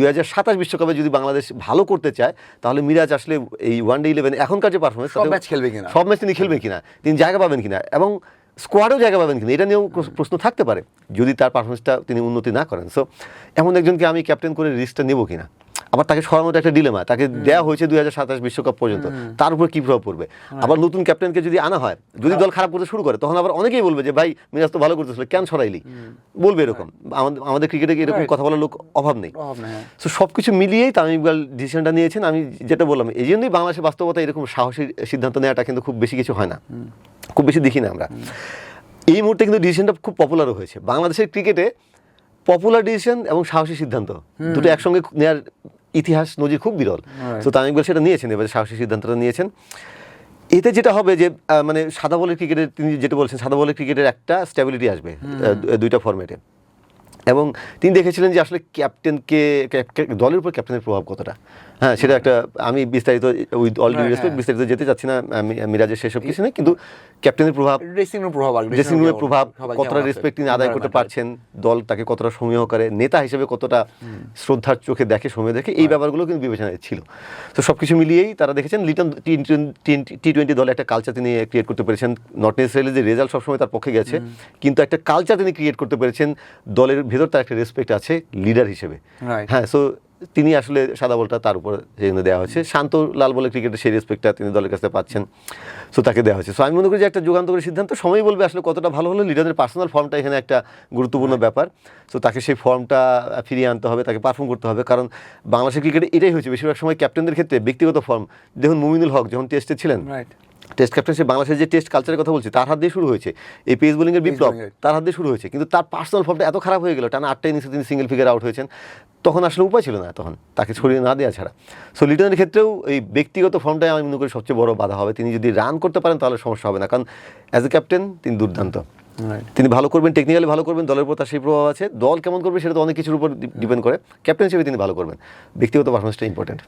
2027 বিশ্বকাপে যদি বাংলাদেশ ভালো করতে চায় তাহলে মিরাজ আসলে এই ওয়ানডে 11 এখনকার যে পারফরমেন্স সব ম্যাচ খেলবে কিনা, সব ম্যাচ তিনি খেলবেন কিনা, তিনি জায়গা পাবেন কিনা এবং স্কোয়াডেও জায়গা পাবেন কিনা, এটা নিয়েও প্রশ্ন থাকতে পারে যদি তার পারফরমেন্সটা তিনি উন্নতি না করেন। সো এমন একজনকে আমি ক্যাপ্টেন করে রিস্কটা নেবো কিনা, আবার তাকে সরানোটা একটা ডিলেমা, তাকে দেওয়া হয়েছে 2027 বিশ্বকাপ পর্যন্ত, তার উপর কী প্রভাব পড়বে। আবার নতুন ক্যাপ্টেনকে যদি আনা হয়, যদি দল খারাপ করতে শুরু করে, তখন আবার অনেকেই বলবে যে ভাই মিরাজ তো ভালো করতেছিল, কেন সরাইলি, বলবে এরকম। আমাদের ক্রিকেটে এরকম কথা বলার লোক অভাব নেই। সো সব কিছু মিলিয়েই তামিম ইকবাল ডিসিশনটা নিয়েছেন। আমি যেটা বললাম, এই জন্যই বাংলাদেশের বাস্তবতা এরকম সাহসী সিদ্ধান্ত নেওয়াটা কিন্তু খুব বেশি কিছু হয় না, খুব বেশি দেখি না আমরা। এই মুহূর্তে কিন্তু ডিসিশনটা খুব পপুলারও হয়েছে বাংলাদেশের ক্রিকেটে। পপুলার ডিসিশন এবং সাহসী সিদ্ধান্ত দুটো একসঙ্গে নেওয়ার ইতিহাস নজির খুব বিরল। তো তামিম ইকবাল সেটা নিয়েছেন, এবারে সাহসী সিদ্ধান্তটা নিয়েছেন। এতে যেটা হবে যে মানে সাদা বলের ক্রিকেটের, তিনি যেটা বলছেন, সাদা বলের ক্রিকেটের একটা স্ট্যাবিলিটি আসবে দুইটা ফরম্যাটে। এবং তিনি দেখেছিলেন যে আসলে ক্যাপ্টেনকে, দলের উপর ক্যাপ্টেনের প্রভাব কতটা। হ্যাঁ, সেটা একটা, আমি বিস্তারিত উইথ অল ডিউ রেসপেক্ট বিস্তারিত যেতে চাচ্ছি না, মিরাজের সেসব কিছু নেই, কিন্তু ক্যাপ্টেনের প্রভাব, ড্রেসিং রুমের প্রভাব, কতটা রেসপেক্ট তিনি আদায় করতে পারছেন, দল তাকে কতটা সমীহ করে, নেতা হিসেবে কতটা শ্রদ্ধার চোখে দেখে, সময় দেখে, এই ব্যাপারগুলো কিন্তু বিবেচনায় ছিল। তো সব কিছু মিলিয়েই তারা দেখেছেন লিটন টি-20 দলে একটা কালচার তিনি ক্রিয়েট করতে পেরেছেন। নট নেসেসারিলি যে রেজাল্ট সবসময় তার পক্ষে গেছে, কিন্তু একটা কালচার তিনি ক্রিয়েট করতে পেরেছেন, দলের ভেতর তার একটা রেসপেক্ট আছে লিডার হিসেবে। হ্যাঁ, সো তিনি আসলে সাদা বলটা তার উপর জন্য দেওয়া হয়েছে। শান্ত লাল বলে ক্রিকেটের সেই রেসপেক্টটা তিনি দলের কাছে পাচ্ছেন, সো তাকে দেওয়া হয়েছে। সো আমি মনে করি যে একটা যুগান্তকারী সিদ্ধান্ত, সময় বলবে আসলে কতটা ভালো হলো। লিডারের পার্সোনাল ফর্মটা এখানে একটা গুরুত্বপূর্ণ ব্যাপার। সো তাকে সেই ফর্মটা ফিরিয়ে আনতে হবে, তাকে পারফর্ম করতে হবে, কারণ বাংলাদেশের ক্রিকেটে এটাই হয়েছে বেশিরভাগ সময় ক্যাপ্টেনদের ক্ষেত্রে ব্যক্তিগত ফর্ম। দেখুন মুমিনুল হক যখন টেস্টে ছিলেন, টেস্ট ক্যাপ্টেনশিপ বাংলাদেশের যে টেস্ট কালচারের কথা বলছি, তার হাত দিয়ে শুরু হয়েছে। এই পেস বোলিংয়ের বিপ্লব তার হাত দিয়ে শুরু হয়েছে, কিন্তু তার পার্সোনাল ফর্মটা এত খারাপ হয়ে গেল, টানা 8টা ইনিংসে তিনি সিঙ্গেল ফিগার আউট হয়েছেন। তখন আসলে উপায় ছিল না তখন তাকে ছড়িয়ে না দেওয়া ছাড়া। সো লিটনের ক্ষেত্রেও এই ব্যক্তিগত ফর্মটাই আমি মনে করি সবচেয়ে বড় বাধা হবে। তিনি যদি রান করতে পারেন তাহলে সমস্যা হবে না, কারণ অ্যাজ এ ক্যাপ্টেন তিনি দুর্দান্ত, তিনি ভালো করবেন, টেকনিক্যালি ভালো করবেন, দলের উপর তার সেই প্রভাব আছে। দল কেমন করবে সেটা তো অনেক কিছুর উপর ডিপেন্ড করে। ক্যাপ্টেন হিসেবে তিনি ভালো করবেন, ব্যক্তিগত পারফরমেন্সটা ইম্পর্টেন্ট।